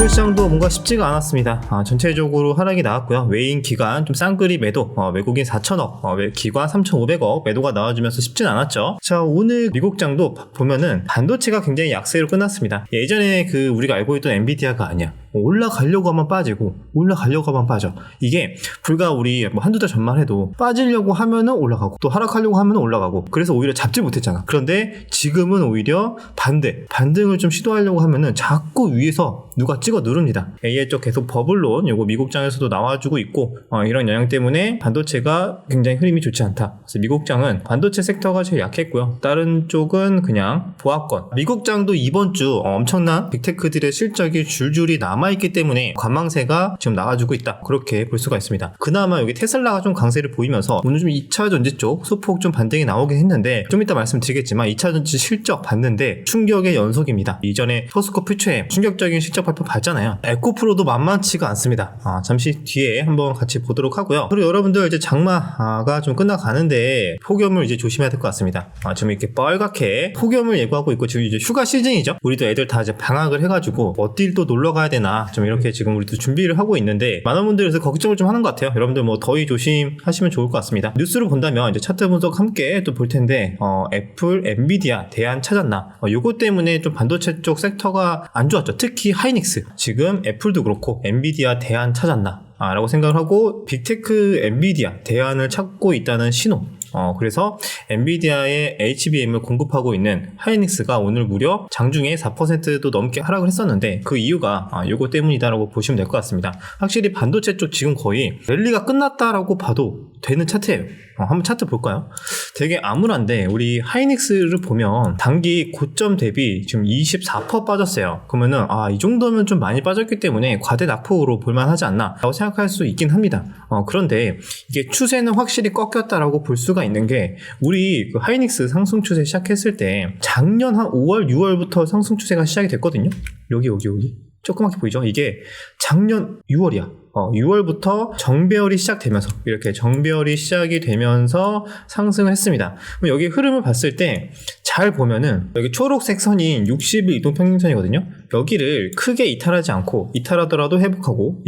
오늘 시장도 뭔가 쉽지가 않았습니다. 전체적으로 하락이 나왔고요. 외인 기관 좀 쌍그리 매도, 외국인 4천억, 기관 3,500억 매도가 나와주면서 쉽진 않았죠. 자, 오늘 미국장도 보면은 반도체가 굉장히 약세로 끝났습니다. 예전에 우리가 알고 있던 엔비디아가 아니야. 올라가려고 하면 빠지고 올라가려고 하면 빠져. 이게 불과 우리 한두 달 전만 해도 빠지려고 하면은 올라가고 또 하락하려고 하면은 올라가고, 그래서 오히려 잡지 못했잖아. 그런데 지금은 오히려 반등을 좀 시도하려고 하면은 자꾸 위에서 누가 찍어 누릅니다. AI 쪽 계속 버블론 요거 미국장에서도 나와주고 있고, 이런 영향 때문에 반도체가 굉장히 흐름이 좋지 않다. 그래서 미국장은 반도체 섹터가 제일 약했고요. 다른 쪽은 그냥 보합권. 미국장도 이번 주 엄청난 빅테크들의 실적이 줄줄이 남아있기 때문에 관망세가 지금 나와주고 있다. 그렇게 볼 수가 있습니다. 그나마 여기 테슬라가 좀 강세를 보이면서 오늘 좀 2차 전지 쪽 소폭 좀 반등이 나오긴 했는데, 좀 이따 말씀드리겠지만 2차 전지 실적 봤는데 충격의 연속입니다. 이전에 포스코 퓨처에 충격적인 실적 발표 봤잖아요. 에코프로도 만만치가 않습니다. 잠시 뒤에 한번 같이 보도록 하고요. 그리고 여러분들 이제 장마가 좀 끝나가는데 폭염을 이제 조심해야 될 것 같습니다. 지금 이렇게 빨갛게 폭염을 예고하고 있고, 지금 이제 휴가 시즌이죠. 우리도 애들 다 이제 방학을 해가지고 어딜 또 놀러 가야 되나 좀 이렇게 지금 우리도 준비를 하고 있는데, 많은 분들에서 걱정을 좀 하는 것 같아요. 여러분들 더위 조심하시면 좋을 것 같습니다. 뉴스를 본다면 이제 차트 분석 함께 또 볼 텐데, 애플, 엔비디아 대안 찾았나? 요거 때문에 좀 반도체 쪽 섹터가 안 좋았죠. 특히 하이닉스. 지금 애플도 그렇고 엔비디아 대안 찾았나? 라고 생각을 하고 빅테크 엔비디아 대안을 찾고 있다는 신호. 그래서 엔비디아의 HBM을 공급하고 있는 하이닉스가 오늘 무려 장중에 4%도 넘게 하락을 했었는데, 그 이유가 요거 때문이다라고 보시면 될 것 같습니다. 확실히 반도체 쪽 지금 거의 랠리가 끝났다라고 봐도 되는 차트예요. 한번 차트 볼까요? 되게 암울한데, 우리 하이닉스를 보면 단기 고점 대비 지금 24% 빠졌어요. 그러면은 이 정도면 좀 많이 빠졌기 때문에 과대 낙폭으로 볼만하지 않나 라고 생각할 수 있긴 합니다. 그런데 이게 추세는 확실히 꺾였다라고 볼 수가 있는 게, 우리 하이닉스 상승 추세 시작했을 때 작년 한 5월, 6월부터 상승 추세가 시작이 됐거든요. 여기 조그맣게 보이죠? 이게 작년 6월이야. 6월부터 정배열이 시작되면서, 이렇게 정배열이 시작이 되면서 상승을 했습니다. 그럼 여기 흐름을 봤을 때 잘 보면은 여기 초록색 선이 60일 이동평균선이거든요. 여기를 크게 이탈하지 않고, 이탈하더라도 회복하고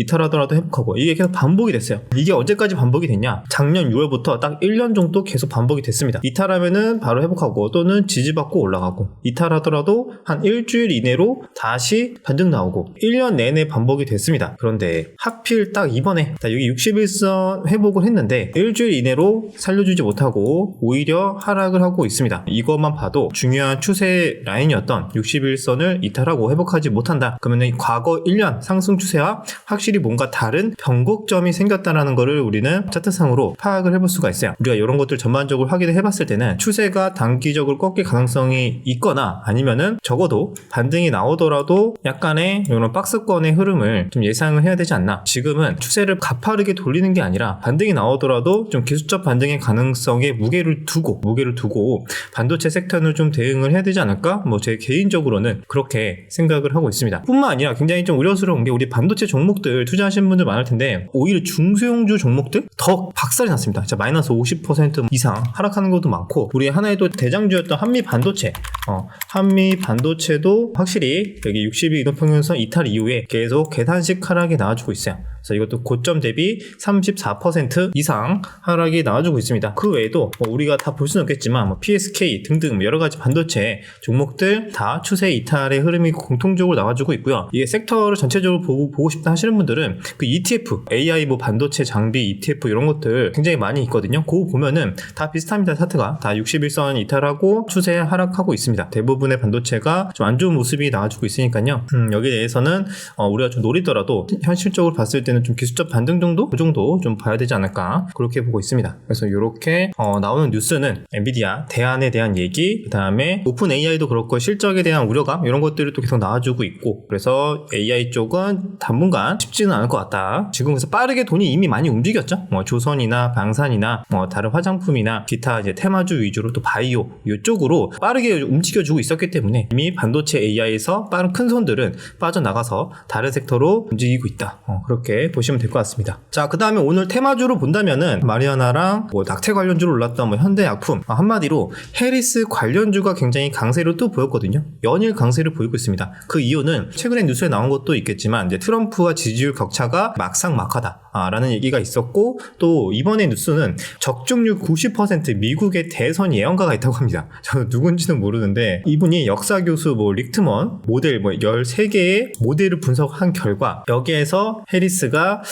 이게 계속 반복이 됐어요. 이게 언제까지 반복이 됐냐? 작년 6월부터 딱 1년 정도 계속 반복이 됐습니다. 이탈하면은 바로 회복하고 또는 지지받고 올라가고, 이탈하더라도 한 일주일 이내로 다시 반등 나오고, 1년 내내 반복이 됐습니다. 그런데 하필 딱 이번에 여기 61선 회복을 했는데 일주일 이내로 살려주지 못하고 오히려 하락을 하고 있습니다. 이것만 봐도 중요한 추세 라인이었던 61선을 이탈하고 회복하지 못한다. 그러면 과거 1년 상승 추세와 확실히 뭔가 다른 변곡점이 생겼다라는 거를 우리는 차트상으로 파악을 해볼 수가 있어요. 우리가 이런 것들 전반적으로 확인을 해봤을 때는 추세가 단기적으로 꺾일 가능성이 있거나, 아니면은 적어도 반등이 나오더라도 약간의 이런 박스권의 흐름을 좀 예상을 해야 되지 않나. 지금은 추세를 가파르게 돌리는 게 아니라 반등이 나오더라도 좀 기술적 반등의 가능성에 무게를 두고 반도체 섹터는 좀 대응을 해야 되지 않을까? 제 개인적으로는 그렇게 생각을 하고 있습니다. 뿐만 아니라 굉장히 좀 우려스러운 게, 우리 반도체 종목들 투자하시는 분들 많을 텐데 오히려 중소형주 종목들 더 박살이 났습니다. 진짜 마이너스 50% 이상 하락하는 것도 많고, 우리 하나의 또 대장주였던 한미 반도체도 확실히 여기 60일 이동평균선 이탈 이후에 계속 계단식 하락이 나와주고 있어요. 그래서 이것도 고점 대비 34% 이상 하락이 나와주고 있습니다. 그 외에도 우리가 다 볼 수는 없겠지만 PSK 등등 여러 가지 반도체 종목들 다 추세 이탈의 흐름이 공통적으로 나와주고 있고요. 이게 섹터를 전체적으로 보고 싶다 하시는 분들은 그 ETF, AI 반도체 장비 ETF 이런 것들 굉장히 많이 있거든요. 그거 보면은 다 비슷합니다. 차트가 다 61선 이탈하고 추세 하락하고 있습니다. 대부분의 반도체가 좀 안 좋은 모습이 나와주고 있으니까요. 여기에 대해서는 우리가 좀 노리더라도 현실적으로 봤을 때는 좀 기술적 반등 정도? 그 정도 좀 봐야 되지 않을까, 그렇게 보고 있습니다. 그래서 이렇게 나오는 뉴스는 엔비디아 대안에 대한 얘기, 그 다음에 오픈 AI도 그렇고 실적에 대한 우려감, 이런 것들이 또 계속 나와주고 있고, 그래서 AI 쪽은 당분간 쉽지는 않을 것 같다. 지금 그래서 빠르게 돈이 이미 많이 움직였죠. 조선이나 방산이나 다른 화장품이나 기타 이제 테마주 위주로 또 바이오 이쪽으로 빠르게 움직여주고 있었기 때문에 이미 반도체 AI에서 빠른 큰 손들은 빠져나가서 다른 섹터로 움직이고 있다. 그렇게 보시면 될 것 같습니다. 자, 그 다음에 오늘 테마주로 본다면은 마리아나랑 낙태 관련주로 올랐던 현대약품, 한마디로 해리스 관련주가 굉장히 강세로 또 보였거든요. 연일 강세를 보이고 있습니다. 그 이유는 최근에 뉴스에 나온 것도 있겠지만 이제 트럼프와 지지율 격차가 막상막하다 라는 얘기가 있었고, 또 이번에 뉴스는 적중률 90% 미국의 대선 예언가가 있다고 합니다. 저는 누군지는 모르는데 이분이 역사교수 릭트먼 모델 13개의 모델을 분석한 결과 여기에서 해리스가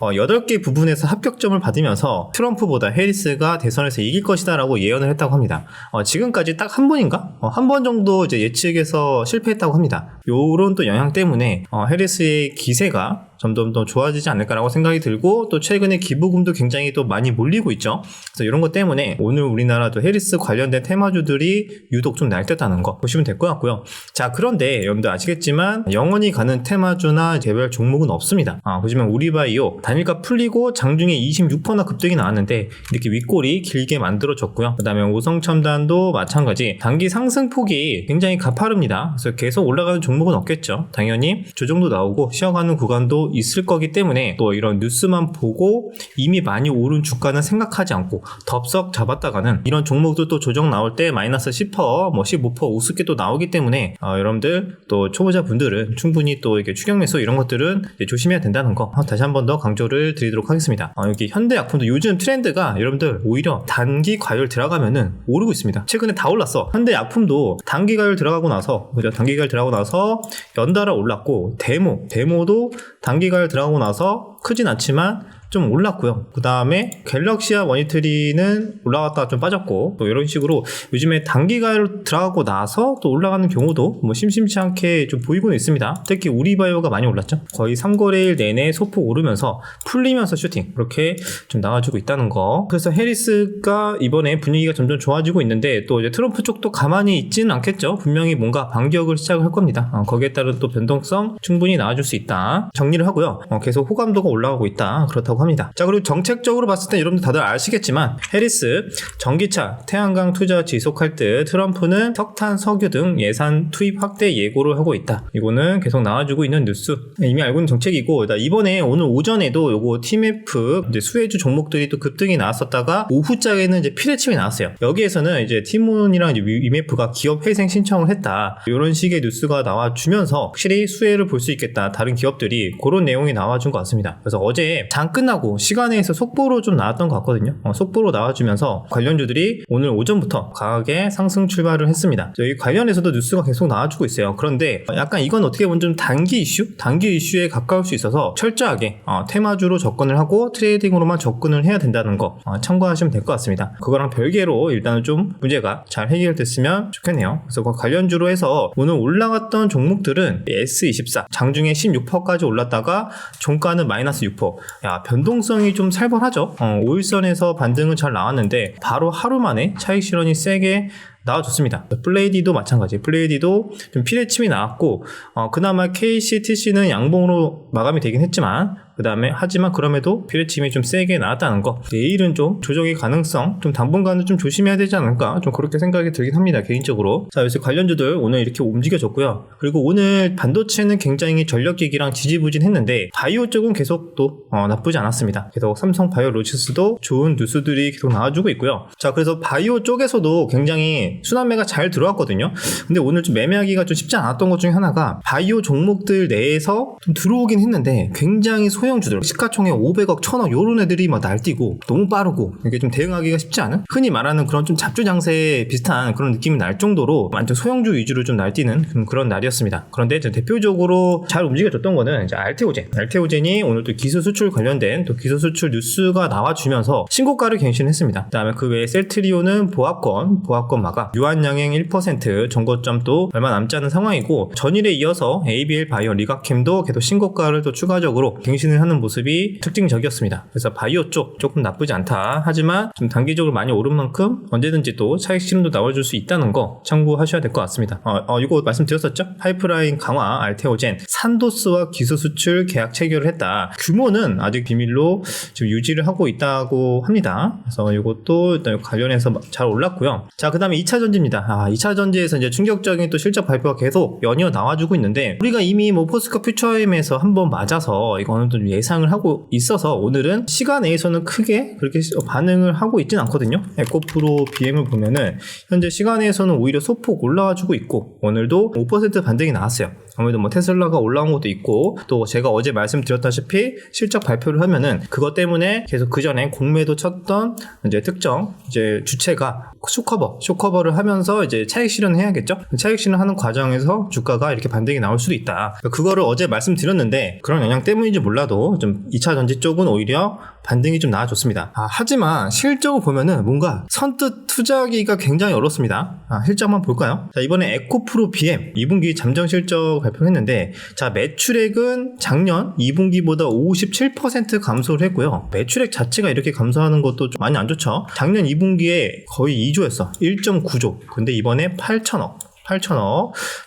8개 부분에서 합격점을 받으면서 트럼프보다 해리스가 대선에서 이길 것이다 라고 예언을 했다고 합니다. 지금까지 딱 한 번인가? 한 번 정도 이제 예측에서 실패했다고 합니다. 요런 또 영향 때문에 해리스의 기세가 점점 더 좋아지지 않을까라고 생각이 들고, 또 최근에 기부금도 굉장히 또 많이 몰리고 있죠. 그래서 이런 것 때문에 오늘 우리나라도 해리스 관련된 테마주들이 유독 좀 날뛰었다는 거 보시면 될 것 같고요. 자, 그런데 여러분들 아시겠지만 영원히 가는 테마주나 개별 종목은 없습니다. 보시면 우리바이오 단일가 풀리고 장중에 26%나 급등이 나왔는데 이렇게 윗골이 길게 만들어졌고요. 그 다음에 오성첨단도 마찬가지 단기 상승폭이 굉장히 가파릅니다. 그래서 계속 올라가는 종목은 없겠죠. 당연히 조정도 나오고 쉬어가는 구간도 있을 거기 때문에 또 이런 뉴스만 보고 이미 많이 오른 주가는 생각하지 않고 덥석 잡았다가는 이런 종목도 또 조정 나올 때 마이너스 10%, 15% 우습게 또 나오기 때문에 여러분들 또 초보자분들은 충분히 또 이렇게 추격 매수 이런 것들은 조심해야 된다는 거 다시 한 번 더 강조를 드리도록 하겠습니다. 여기 현대약품도 요즘 트렌드가 여러분들 오히려 단기 과열 들어가면은 오르고 있습니다. 최근에 다 올랐어. 현대약품도 단기 과열 들어가고 나서 연달아 올랐고, 데모도 단기 과열 들어가고 나서 크진 않지만 좀 올랐고요. 그 다음에 갤럭시와 머니터리는 올라갔다가 좀 빠졌고, 또 이런 식으로 요즘에 단기가로 들어가고 나서 또 올라가는 경우도 심심치 않게 좀 보이고는 있습니다. 특히 우리바이오가 많이 올랐죠. 거의 3거래일 내내 소폭 오르면서 풀리면서 슈팅 이렇게 좀 나와주고 있다는 거. 그래서 해리스가 이번에 분위기가 점점 좋아지고 있는데, 또 이제 트럼프 쪽도 가만히 있지는 않겠죠. 분명히 뭔가 반격을 시작을 할 겁니다. 거기에 따른 또 변동성 충분히 나와줄 수 있다 정리를 하고요. 계속 호감도가 올라가고 있다 그렇다고 합니다. 자, 그리고 정책적으로 봤을 때 여러분들 다들 아시겠지만 해리스 전기차 태양광 투자 지속할 듯 트럼프는 석탄 석유 등 예산 투입 확대 예고를 하고 있다. 이거는 계속 나와주고 있는 뉴스, 이미 알고 있는 정책이고, 이번에 오늘 오전에도 요거 TMF 이제 수혜주 종목들이 또 급등이 나왔었다가 오후장에는 이제 피레침이 나왔어요. 여기에서는 이제 티몬이랑 이제 위메프가 기업 회생 신청을 했다, 이런 식의 뉴스가 나와주면서 확실히 수혜를 볼 수 있겠다, 다른 기업들이 그런 내용이 나와준 것 같습니다. 그래서 어제 장 끝나고 시간에서 속보로 좀 나왔던 것 같거든요. 속보로 나와주면서 관련주들이 오늘 오전부터 강하게 상승 출발을 했습니다. 여기 관련해서도 뉴스가 계속 나와주고 있어요. 그런데 약간 이건 어떻게 보면 좀 단기 이슈에 가까울 수 있어서 철저하게 테마주로 접근을 하고 트레이딩으로만 접근을 해야 된다는 거 참고하시면 될 것 같습니다. 그거랑 별개로 일단은 좀 문제가 잘 해결됐으면 좋겠네요. 그래서 그 관련주로 해서 오늘 올라갔던 종목들은 S24 장중에 16%까지 올랐다가 종가는 마이너스 6%. 변동성이 좀 살벌하죠. 5일선에서 반등은 잘 나왔는데 바로 하루 만에 차익 실현이 세게 나와줬습니다. 플레이디도 마찬가지. 플레이디도 좀 피레침이 나왔고, 그나마 KCTC는 양봉으로 마감이 되긴 했지만, 하지만 그럼에도 피레침이 좀 세게 나왔다는 거. 내일은 좀 조정의 가능성, 좀 당분간은 좀 조심해야 되지 않을까? 좀 그렇게 생각이 들긴 합니다, 개인적으로. 자, 요새 관련주들 오늘 이렇게 움직여줬고요. 그리고 오늘 반도체는 굉장히 전력기기랑 지지부진했는데, 바이오 쪽은 계속 또 나쁘지 않았습니다. 계속 삼성 바이오로직스도 좋은 뉴스들이 계속 나와주고 있고요. 자, 그래서 바이오 쪽에서도 굉장히 순환매가 잘 들어왔거든요. 근데 오늘 좀 매매하기가 좀 쉽지 않았던 것 중에 하나가 바이오 종목들 내에서 좀 들어오긴 했는데 굉장히 소형주들, 시가총액 500억, 1000억 요런 애들이 막 날뛰고 너무 빠르고 이게 좀 대응하기가 쉽지 않은, 흔히 말하는 그런 좀 잡주 장세에 비슷한 그런 느낌이 날 정도로 완전 소형주 위주로 좀 날뛰는 그런 날이었습니다. 그런데 대표적으로 잘 움직여줬던 거는 이제 알테오젠이 오늘 또 기술 수출 관련된 또 기술 수출 뉴스가 나와주면서 신고가를 갱신했습니다. 그다음에 그 외에 셀트리온은 보합권 마감, 유한양행 1% 정거점도 얼마 남지 않은 상황이고, 전일에 이어서 ABL 바이오 리가캠도 계속 신고가를 또 추가적으로 갱신을 반등하는 모습이 특징적이었습니다. 그래서 바이오 쪽 조금 나쁘지 않다. 하지만 좀 단기적으로 많이 오른 만큼 언제든지 또 차익 실현도 나와줄 수 있다는 거 참고하셔야 될 것 같습니다. 이거 말씀드렸었죠? 파이프라인 강화 알테오젠 산도스와 기술 수출 계약 체결을 했다. 규모는 아직 비밀로 지금 유지를 하고 있다고 합니다. 그래서 이것도 일단 관련해서 잘 올랐고요. 자, 그 다음에 2차 전지입니다. 2차 전지에서 이제 충격적인 또 실적 발표가 계속 연이어 나와주고 있는데, 우리가 이미 뭐 포스코 퓨처엠에서 한번 맞아서 이거는 좀 예상을 하고 있어서 오늘은 시간 내에서는 크게 그렇게 반응을 하고 있진 않거든요. 에코프로 BM을 보면은 현재 시간 내에서는 오히려 소폭 올라와주고 있고, 오늘도 5% 반등이 나왔어요. 아무래도 뭐 테슬라가 올라온 것도 있고, 또 제가 어제 말씀드렸다시피 실적 발표를 하면은 그것 때문에 계속 그 전에 공매도 쳤던 이제 특정 이제 주체가 쇼커버를 하면서 이제 차익 실현을 해야겠죠. 차익 실현하는 과정에서 주가가 이렇게 반등이 나올 수도 있다. 그거를 어제 말씀드렸는데 그런 영향 때문인지 몰라도 좀 2차 전지 쪽은 오히려 반등이 좀 나아졌습니다. 하지만 실적을 보면은 뭔가 선뜻 투자하기가 굉장히 어렵습니다. 실적 한번 볼까요? 자, 이번에 에코프로 BM 2분기 잠정 실적 발표를 했는데, 자, 매출액은 작년 2분기보다 57% 감소를 했고요. 매출액 자체가 이렇게 감소하는 것도 좀 많이 안 좋죠. 작년 2분기에 거의 2조였어. 1.9조. 근데 이번에 8천억,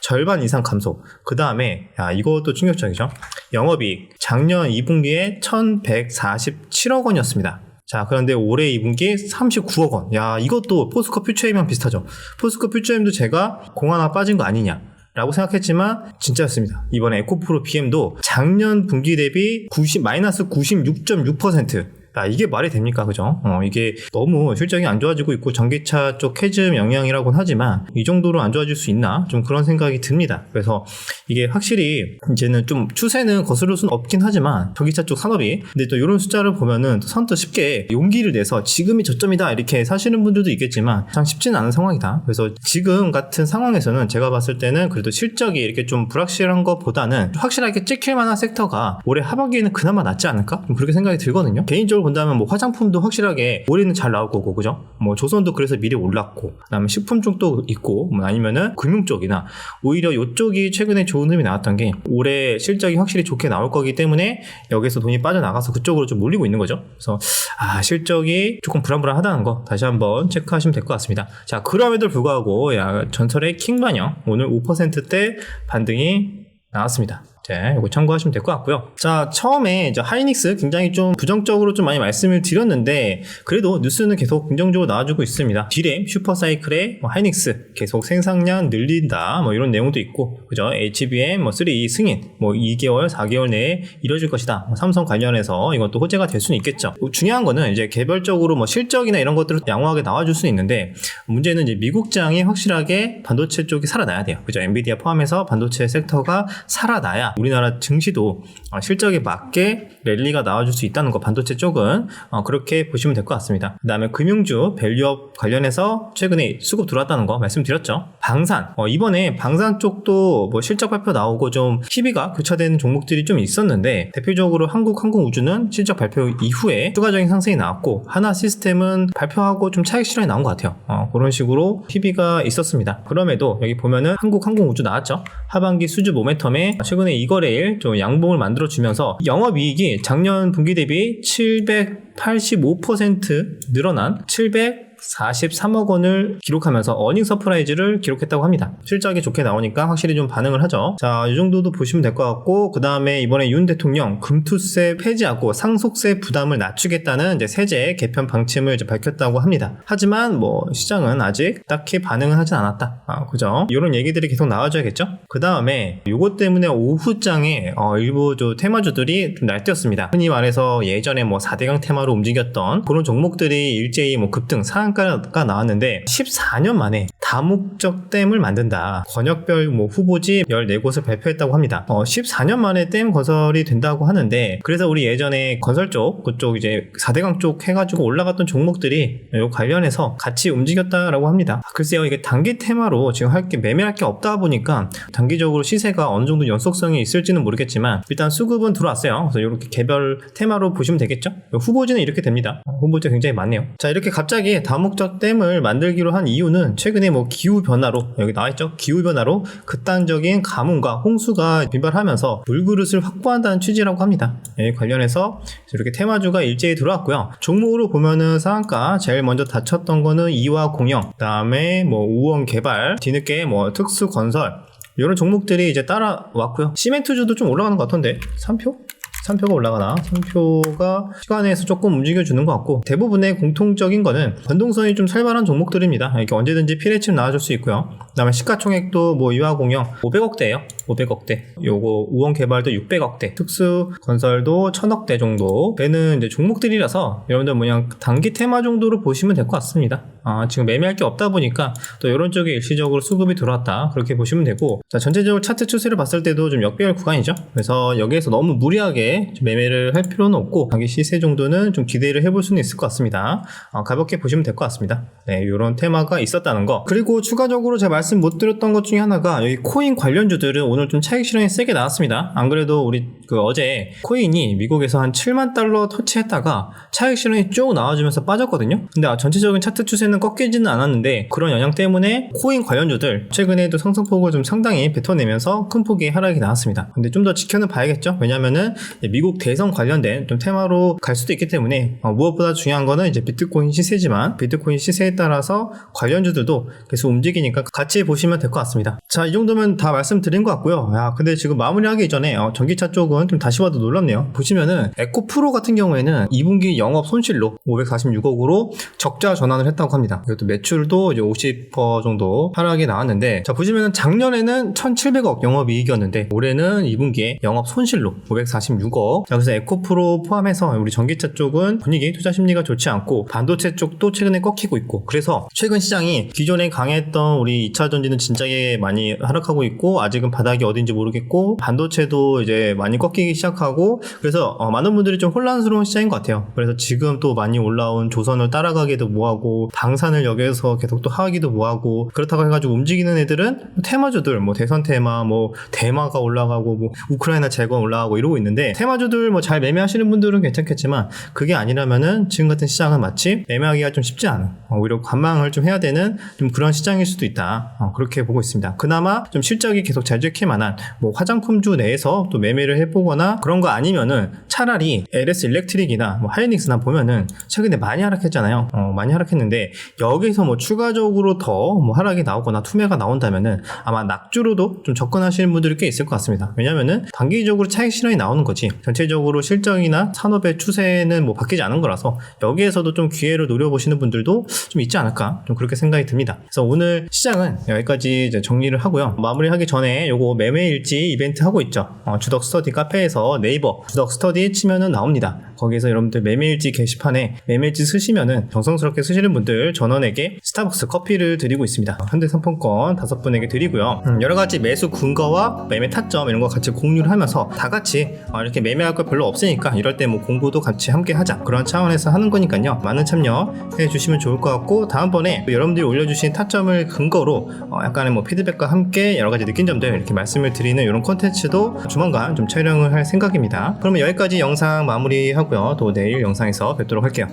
절반 이상 감소. 그 다음에 이것도 충격적이죠. 영업이익 작년 2분기에 1147억 원이었습니다. 자, 그런데 올해 2분기 39억 원. 이것도 포스코 퓨처엠이랑 비슷하죠. 포스코 퓨처엠도 제가 공 하나 빠진 거 아니냐 라고 생각했지만 진짜였습니다. 이번에 에코프로 BM도 작년 분기 대비 마이너스 96.6%. 이게 말이 됩니까? 그죠? 이게 너무 실적이 안 좋아지고 있고 전기차 쪽 캐즘 영향이라고는 하지만 이 정도로 안 좋아질 수 있나? 좀 그런 생각이 듭니다. 그래서 이게 확실히 이제는 좀 추세는 거스를 수는 없긴 하지만 전기차 쪽 산업이, 근데 또 이런 숫자를 보면은 선뜻 쉽게 용기를 내서 지금이 저점이다 이렇게 사시는 분들도 있겠지만 참 쉽지는 않은 상황이다. 그래서 지금 같은 상황에서는 제가 봤을 때는 그래도 실적이 이렇게 좀 불확실한 것보다는 확실하게 찍힐 만한 섹터가 올해 하반기에는 그나마 낫지 않을까? 그렇게 생각이 들거든요. 개인적으로 본다면 뭐 화장품도 확실하게 올해는 잘 나올 거고, 그죠? 뭐 조선도 그래서 미리 올랐고, 그다음에 식품 쪽도 있고, 뭐 아니면은 금융 쪽이나 오히려 이쪽이 최근에 좋은 흐름이 나왔던 게 올해 실적이 확실히 좋게 나올 거기 때문에 여기서 돈이 빠져나가서 그쪽으로 좀 몰리고 있는 거죠. 그래서 실적이 조금 불안불안하다는 거 다시 한번 체크하시면 될 것 같습니다. 자, 그럼에도 불구하고 전설의 킹반영 오늘 5%대 반등이 나왔습니다. 이거 참고하시면 될 것 같고요. 자, 처음에 이제 하이닉스 굉장히 좀 부정적으로 좀 많이 말씀을 드렸는데 그래도 뉴스는 계속 긍정적으로 나와주고 있습니다. D램 슈퍼사이클에 하이닉스 계속 생산량 늘린다 이런 내용도 있고, 그죠? HBM 3 승인 2개월 4개월 내에 이뤄질 것이다. 삼성 관련해서 이것도 호재가 될 수는 있겠죠. 중요한 거는 이제 개별적으로 실적이나 이런 것들을 양호하게 나와줄 수 있는데, 문제는 이제 미국장이 확실하게 반도체 쪽이 살아나야 돼요. 그죠? 엔비디아 포함해서 반도체 섹터가 살아나야 우리나라 증시도 실적에 맞게 랠리가 나와줄 수 있다는 거, 반도체 쪽은 그렇게 보시면 될 것 같습니다. 그 다음에 금융주 밸류업 관련해서 최근에 수급 들어왔다는 거 말씀드렸죠. 방산, 이번에 방산 쪽도 실적 발표 나오고 좀 희비가 교차되는 종목들이 좀 있었는데, 대표적으로 한국항공우주는 실적 발표 이후에 추가적인 상승이 나왔고, 하나시스템은 발표하고 좀 차익 실현이 나온 것 같아요. 그런 식으로 희비가 있었습니다. 그럼에도 여기 보면은 한국항공우주 나왔죠. 하반기 수주 모멘텀에 최근에 이거래일 좀 양봉을 만들어주면서 영업이익이 작년 분기 대비 785% 늘어난 743억 원을 기록하면서 어닝 서프라이즈를 기록했다고 합니다. 실적이 좋게 나오니까 확실히 좀 반응을 하죠. 자, 이 정도도 보시면 될 것 같고, 그 다음에 이번에 윤 대통령 금투세 폐지하고 상속세 부담을 낮추겠다는 이제 세제 개편 방침을 이제 밝혔다고 합니다. 하지만 시장은 아직 딱히 반응을 하진 않았다. 그죠? 이런 얘기들이 계속 나와줘야겠죠? 그 다음에 요것 때문에 오후장에 일부 테마주들이 좀 날뛰었습니다. 흔히 말해서 예전에 4대강 테마로 움직였던 그런 종목들이 일제히 급등 상한가가 나왔는데 14년 만에 다목적 댐을 만든다. 권역별 후보지 14곳을 발표했다고 합니다. 14년 만에 댐 건설이 된다고 하는데, 그래서 우리 예전에 건설 쪽, 그쪽 이제 4대강 쪽 해가지고 올라갔던 종목들이 요 관련해서 같이 움직였다라고 합니다. 글쎄요, 이게 단기 테마로 지금 매매할 게 없다 보니까 단기적으로 시세가 어느 정도 연속성이 있을지는 모르겠지만 일단 수급은 들어왔어요. 그래서 이렇게 개별 테마로 보시면 되겠죠? 후보지는 이렇게 됩니다. 후보지 굉장히 많네요. 자, 이렇게 갑자기 다음 다목적 댐을 만들기로 한 이유는 최근에 뭐 기후 변화로, 여기 나와있죠? 기후 변화로 극단적인 가뭄과 홍수가 빈발하면서 물그릇을 확보한다는 취지라고 합니다. 관련해서 이렇게 테마주가 일제히 들어왔고요. 종목으로 보면은 상한가 제일 먼저 다쳤던 거는 이화공영, 그 다음에 뭐 우원 개발, 뒤늦게 뭐 특수건설, 이런 종목들이 이제 따라왔고요. 시멘트주도 좀 올라가는 것 같던데 3표가 올라가나? 3표가 시간에서 조금 움직여주는 것 같고, 대부분의 공통적인 거는 변동성이 좀 살벌한 종목들입니다. 이렇게 언제든지 피레침 나와줄 수 있고요. 그 다음에 시가총액도 뭐 이화공영 500억대예요 500억대. 요거 우원개발도 600억대, 특수건설도 1000억대 정도 되는 이제 종목들이라서 여러분들 그냥 단기 테마 정도로 보시면 될 것 같습니다. 지금 매매할 게 없다 보니까 또 이런 쪽에 일시적으로 수급이 들어왔다, 그렇게 보시면 되고, 자, 전체적으로 차트 추세를 봤을 때도 좀 역배열 구간이죠. 그래서 여기에서 너무 무리하게 좀 매매를 할 필요는 없고, 단기 시세 정도는 좀 기대를 해볼 수는 있을 것 같습니다. 가볍게 보시면 될 것 같습니다. 네, 이런 테마가 있었다는 거. 그리고 추가적으로 제가 말씀 못 드렸던 것 중에 하나가, 여기 코인 관련주들은 오늘 좀 차익 실현이 세게 나왔습니다. 안 그래도 우리 어제 코인이 미국에서 한 7만 달러 터치했다가 차익 실현이 쭉 나와주면서 빠졌거든요. 근데 전체적인 차트 추세는 꺾이지는 않았는데, 그런 영향 때문에 코인 관련주들 최근에도 상승폭을 좀 상당히 뱉어내면서 큰 폭의 하락이 나왔습니다. 근데 좀 더 지켜는 봐야겠죠. 왜냐면은 미국 대선 관련된 좀 테마로 갈 수도 있기 때문에, 무엇보다 중요한 거는 이제 비트코인 시세지만, 비트코인 시세에 따라서 관련주들도 계속 움직이니까 같이 보시면 될 것 같습니다. 자, 이 정도면 다 말씀드린 것 같고요. 근데 지금 마무리하기 전에 전기차 쪽은 좀 다시 봐도 놀랍네요. 보시면은 에코프로 같은 경우에는 2분기 영업 손실로 546억으로 적자 전환을 했다고 합니다. 이것도 매출도 이제 50% 정도 하락이 나왔는데, 자, 보시면은 작년에는 1700억 영업이익이었는데 올해는 2분기에 영업 손실로 546억. 자, 그래서 에코프로 포함해서 우리 전기차 쪽은 분위기, 투자 심리가 좋지 않고, 반도체 쪽도 최근에 꺾이고 있고, 그래서 최근 시장이 기존에 강했던 우리 2차 전지는 진작에 많이 하락하고 있고, 아직은 바닥이 어딘지 모르겠고, 반도체도 이제 많이 꺾이기 시작하고, 그래서 많은 분들이 좀 혼란스러운 시장인 것 같아요. 그래서 지금 또 많이 올라온 조선을 따라가기도 뭐하고, 방산을 여기에서 계속 또 하기도 뭐하고, 그렇다고 해가지고 움직이는 애들은 테마주들, 뭐 대선 테마, 뭐 대마가 올라가고, 뭐 우크라이나 재건 올라가고 이러고 있는데, 테마주들 뭐 잘 매매하시는 분들은 괜찮겠지만, 그게 아니라면은 지금 같은 시장은 마치 매매하기가 좀 쉽지 않은, 오히려 관망을 좀 해야 되는 좀 그런 시장일 수도 있다, 그렇게 보고 있습니다. 그나마 좀 실적이 계속 잘 찍힐 만한 뭐 화장품주 내에서 또 매매를 해보거나, 그런 거 아니면은 차라리 LS 일렉트릭이나 뭐 하이닉스나 보면은 최근에 많이 하락했잖아요. 많이 하락했는데, 여기서 뭐 추가적으로 더 뭐 하락이 나오거나 투매가 나온다면은 아마 낙주로도 좀 접근하시는 분들이 꽤 있을 것 같습니다. 왜냐면은 단기적으로 차익 실현이 나오는 거지, 전체적으로 실적이나 산업의 추세는 뭐 바뀌지 않은 거라서 여기에서도 좀 기회를 노려보시는 분들도 좀 있지 않을까, 좀 그렇게 생각이 듭니다. 그래서 오늘 시장은 여기까지 이제 정리를 하고요. 마무리하기 전에 요거 매매일지 이벤트 하고 있죠. 주덕 스터디 카페에서 네이버 주덕 스터디 치면은 나옵니다. 거기에서 여러분들 매매일지 게시판에 매매일지 쓰시면은 정성스럽게 쓰시는 분들 전원에게 스타벅스 커피를 드리고 있습니다. 현대상품권 5분에게 드리고요. 여러가지 매수 근거와 매매 타점 이런 거 같이 공유를 하면서 다 같이 이렇게 매매할 거 별로 없으니까 이럴 때 뭐 공부도 같이 함께 하자, 그런 차원에서 하는 거니까요. 많은 참여해 주시면 좋을 것 같고, 다음번에 여러분들이 올려주신 타점을 근거로 약간의 뭐 피드백과 함께 여러가지 느낀 점들 이렇게 말씀을 드리는 이런 콘텐츠도 조만간 좀 촬영을 할 생각입니다. 그러면 여기까지 영상 마무리하고요. 또 내일 영상에서 뵙도록 할게요.